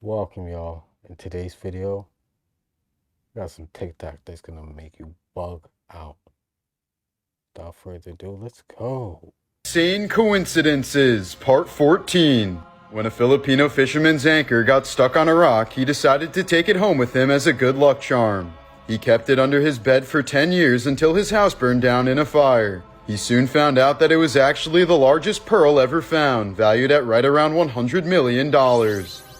Welcome, y'all. In today's video, we got some TikTok that's gonna make you bug out. Without further ado, let's go. Insane Coincidences, Part 14. When a Filipino fisherman's anchor got stuck on a rock, he decided to take it home with him as a good luck charm. He kept it under his bed for 10 years until his house burned down in a fire. He soon found out that it was actually the largest pearl ever found, valued at right around $100 million.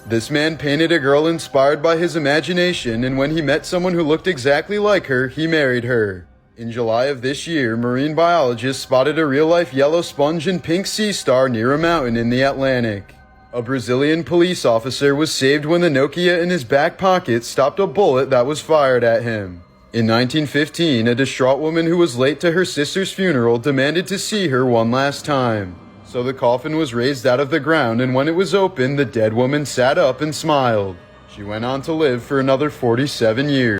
This man painted a girl inspired by his imagination, and when he met someone who looked exactly like her, he married her. In July of this year, marine biologists spotted a real-life yellow sponge and pink sea star near a mountain in the Atlantic. A Brazilian police officer was saved when the Nokia in his back pocket stopped a bullet that was fired at him. In 1915, a distraught woman who was late to her sister's funeral demanded to see her one last time. So the coffin was raised out of the ground, and when it was opened, the dead woman sat up and smiled. She went on to live for another 47 years.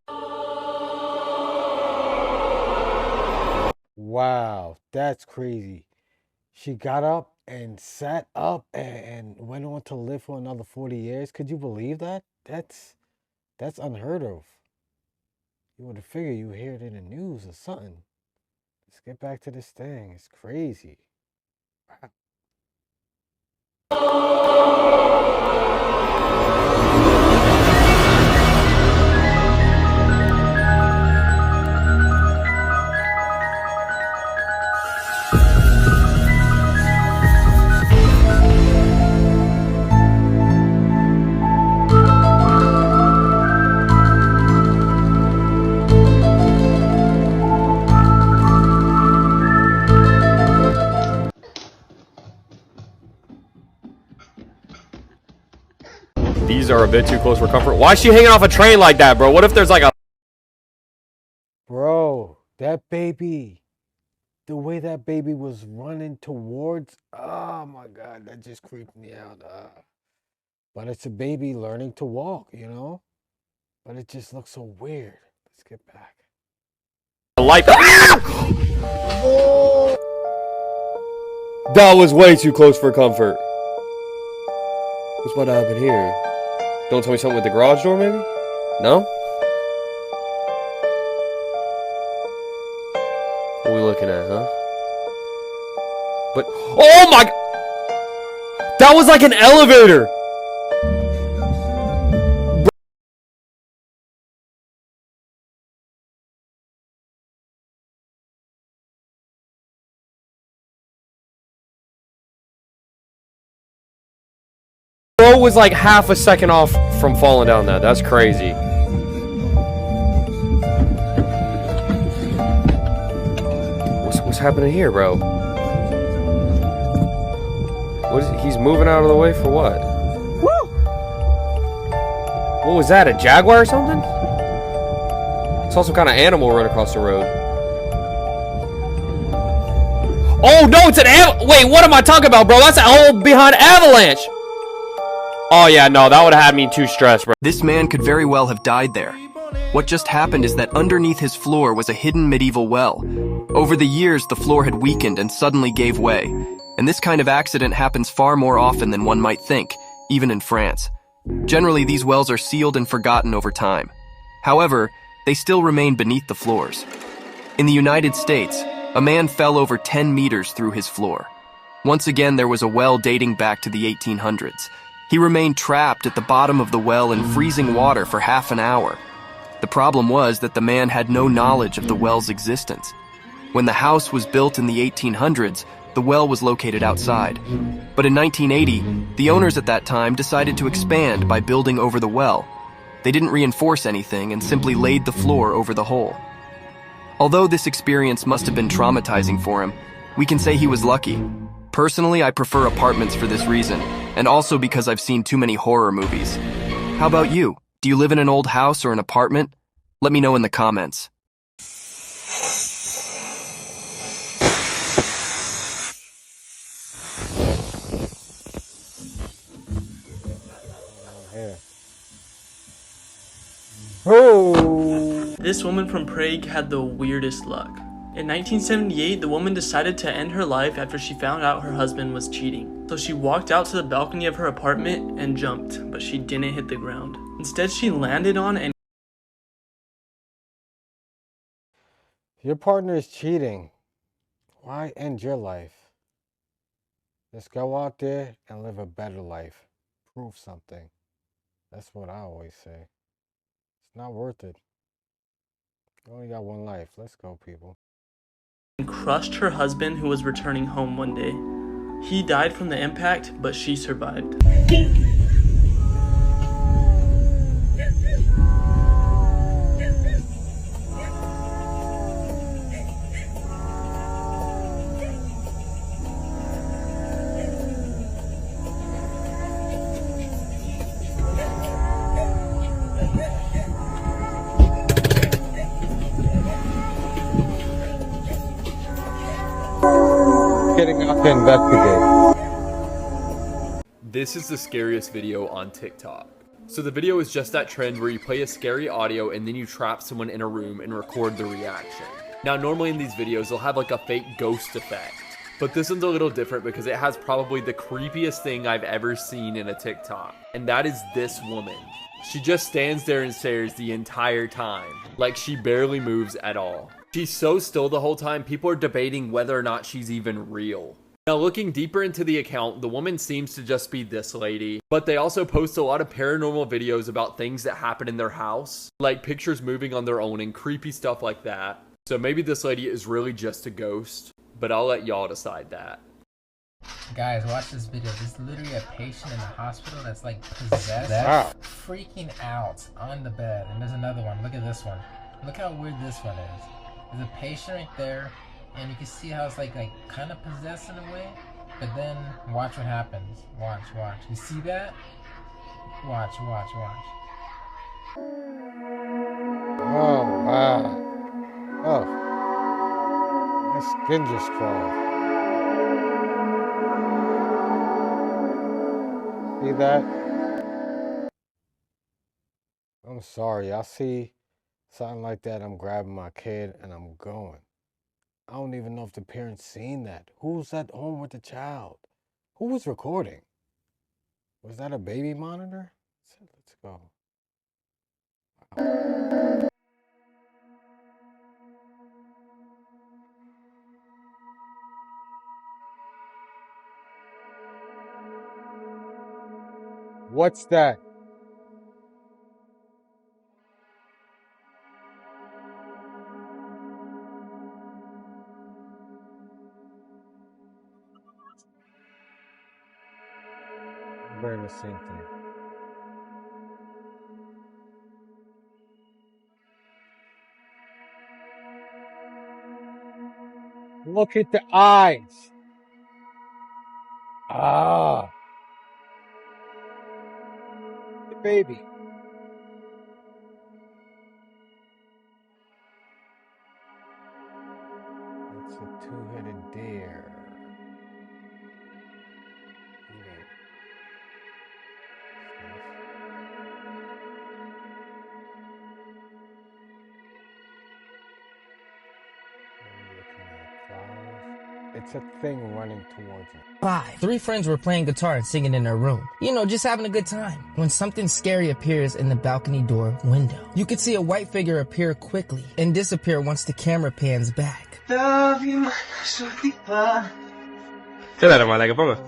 Wow, that's crazy. She got up and sat up and went on to live for another 40 years. Could you believe that? That's unheard of. You would have figured you would hear it in the news or something. Let's get back to this thing. It's crazy. Wow. These are a bit too close for comfort. Why is she hanging off a train like that, bro? What if there's like a... Bro, that baby, the way that baby was running towards, oh my God, that just creeped me out. But it's a baby learning to walk, you know? But it just looks so weird. Let's get back. light? That was way too close for comfort. What's about to happen here? Don't tell me something with the garage door, maybe? No? What are we looking at, huh? But, oh my... That was like an elevator! Bro was like half a second off from falling down that. That's crazy. What's happening here, bro? What is it? He's moving out of the way for what? Woo! What was that? A jaguar or something? Saw some kind of animal run across the road. Oh no, it's an wait, what am I talking about, bro? That's an old behind avalanche. Oh yeah, no, that would have had me too stressed, bro. This man could very well have died there. What just happened is that underneath his floor was a hidden medieval well. Over the years, the floor had weakened and suddenly gave way. And this kind of accident happens far more often than one might think, even in France. Generally, these wells are sealed and forgotten over time. However, they still remain beneath the floors. In the United States, a man fell over 10 meters through his floor. Once again, there was a well dating back to the 1800s. He remained trapped at the bottom of the well in freezing water for half an hour. The problem was that the man had no knowledge of the well's existence. When the house was built in the 1800s, the well was located outside. But in 1980, the owners at that time decided to expand by building over the well. They didn't reinforce anything and simply laid the floor over the hole. Although this experience must have been traumatizing for him, we can say he was lucky. Personally, I prefer apartments for this reason, and also because I've seen too many horror movies. How about you? Do you live in an old house or an apartment? Let me know in the comments. Oh! This woman from Prague had the weirdest luck. In 1978, the woman decided to end her life after she found out her husband was cheating. So she walked out to the balcony of her apartment and jumped, but she didn't hit the ground. Instead, she landed on and Your partner is cheating. Why end your life? Just go out there and live a better life. Prove something. That's what I always say. It's not worth it. You only got one life. Let's go, people. crushed her husband who was returning home one day. He died from the impact, but she survived. Getting up to investigate. This is the scariest video on TikTok. So the video is just that trend where you play a scary audio and then you trap someone in a room and record the reaction. Now normally in these videos they'll have like a fake ghost effect, but this one's a little different because it has probably the creepiest thing I've ever seen in a TikTok, and that is this woman. She just stands there and stares the entire time, like she barely moves at all. She's so still the whole time, people are debating whether or not she's even real. Now looking deeper into the account, the woman seems to just be this lady, but they also post a lot of paranormal videos about things that happen in their house, like pictures moving on their own and creepy stuff like that. So maybe this lady is really just a ghost, but I'll let y'all decide that. Guys, watch this video. This is literally a patient in the hospital that's like possessed, Wow. freaking out on the bed. And there's another one. Look at this one. Look how weird this one is. There's a patient right there, and you can see how it's like kind of possessed in a way. But then watch what happens. Watch. You see that? Watch. Oh, wow. Oh. My skin just crawled. See that? I'm sorry. I see something like that. I'm grabbing my kid and I'm going. I don't even know if the parents seen that. Who's at home with the child? Who was recording? Was that a baby monitor? Let's go. What's that? I'm wearing the same thing. Look at the eyes. Ah. The baby. It's a two-headed deer. It's a thing running towards it. 5. 3 friends were playing guitar and singing in their room. You know, just having a good time. When something scary appears in the balcony door window. You could see a white figure appear quickly and disappear once the camera pans back. Say that hermana, que ponga.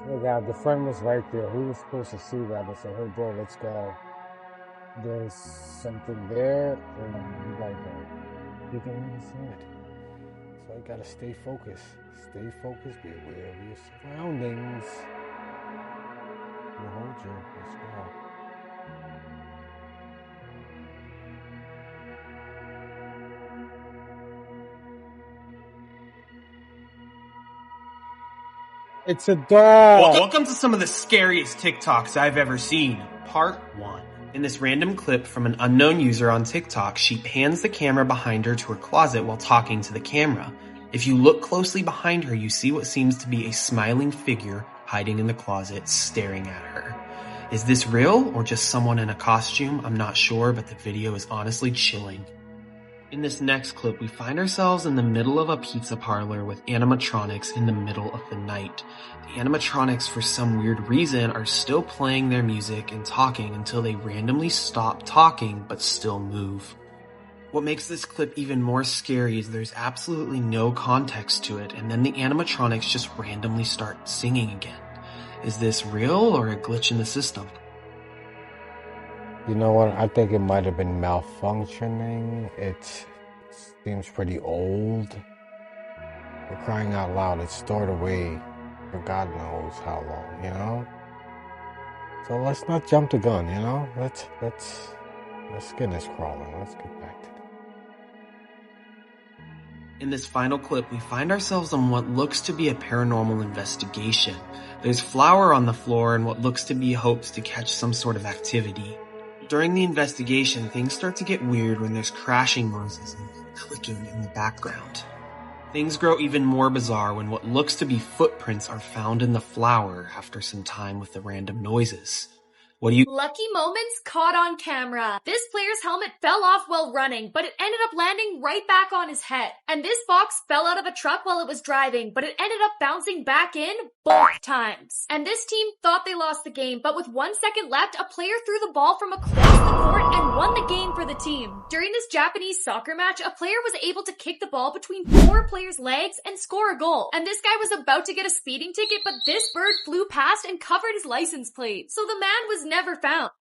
Oh God, the friend was right there. Who was supposed to see that? I said, hey bro, let's go. There's something there, and you gotta go. He didn't even see it. So you gotta stay focused. Stay focused, be aware of your surroundings. We'll hold you. Let's go. It's a dog. Welcome to some of the scariest TikToks I've ever seen. Part 1. In this random clip from an unknown user on TikTok, she pans the camera behind her to her closet while talking to the camera. If you look closely behind her, you see what seems to be a smiling figure hiding in the closet, staring at her. Is this real or just someone in a costume? I'm not sure, but the video is honestly chilling. In this next clip, we find ourselves in the middle of a pizza parlor with animatronics in the middle of the night. The animatronics, for some weird reason, are still playing their music and talking until they randomly stop talking but still move. What makes this clip even more scary is there's absolutely no context to it, and then the animatronics just randomly start singing again. Is this real or a glitch in the system? You know what? I think it might have been malfunctioning. It seems pretty old. For crying out loud, it's stored away for God knows how long, you know? So let's not jump the gun, you know? Let's skin is crawling. Let's get back to it. In this final clip, we find ourselves on what looks to be a paranormal investigation. There's flour on the floor and what looks to be hopes to catch some sort of activity. During the investigation, things start to get weird when there's crashing noises and clicking in the background. Things grow even more bizarre when what looks to be footprints are found in the flour after some time with the random noises. What do you— Lucky moments caught on camera. This player's helmet fell off while running, but it ended up landing right back on his head. And this box fell out of a truck while it was driving, but it ended up bouncing back in both times. And this team thought they lost the game, but with 1 second left, a player threw the ball from across the court and won the game for the team. During this Japanese soccer match, a player was able to kick the ball between 4 players' legs and score a goal. And this guy was about to get a speeding ticket, but this bird flew past and covered his license plate. So the man was never found.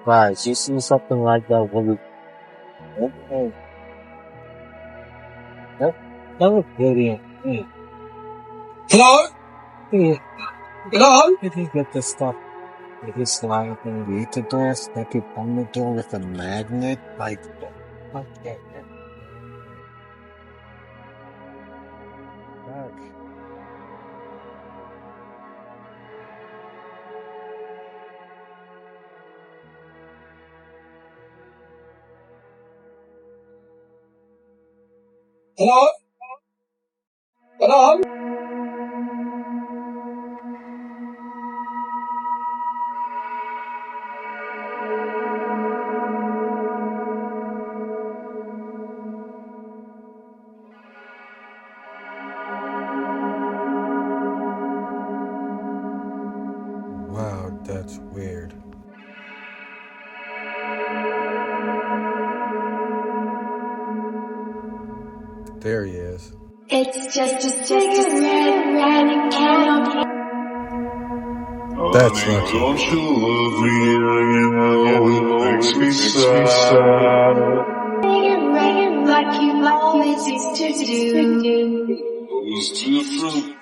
Guys, you see something like that? Okay. That was brilliant. Hello? Hello? Did he get this stuff? Did he slide up and read the door, step it on the door with a magnet? Like, okay. Back. Hello? Hello? Wow, that's weird. There he is. It's just a cigarette running count. That's not Don't you love me? You know it makes me sad. Cigarette like you always used to do. It's different.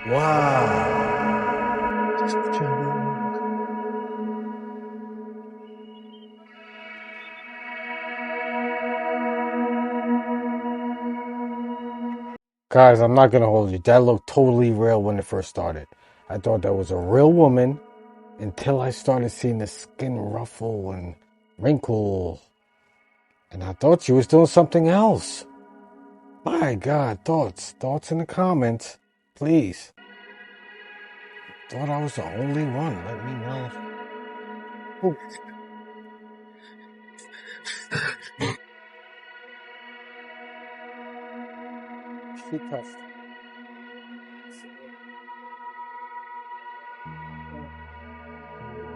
Wow. Guys, I'm not gonna hold you. That looked totally real when it first started. I thought that was a real woman until I started seeing the skin ruffle and wrinkle. And I thought she was doing something else. My God, thoughts in the comments, please. Thought I was the only one. Let me know. Ooh. She touched.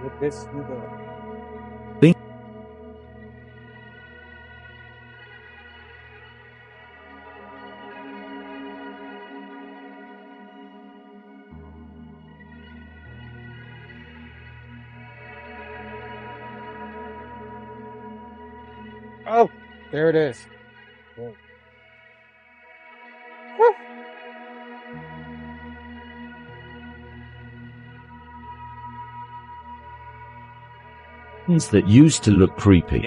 With this, you go. Oh, there it is. Whoa. Things that used to look creepy.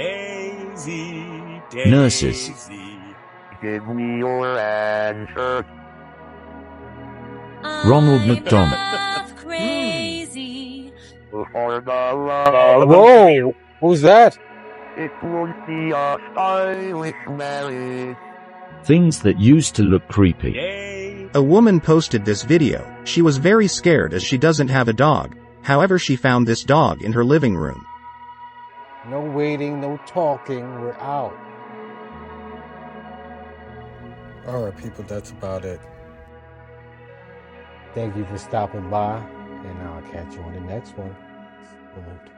Nurses. Give me your answer. Ronald McDonald. Whoa! Who's that? It won't be a stylish marriage. Things that used to look creepy. A woman posted this video. She was very scared as she doesn't have a dog. However, she found this dog in her living room. No waiting, no talking, we're out. Alright people, that's about it. Thank you for stopping by, and I'll catch you on the next one. Salute.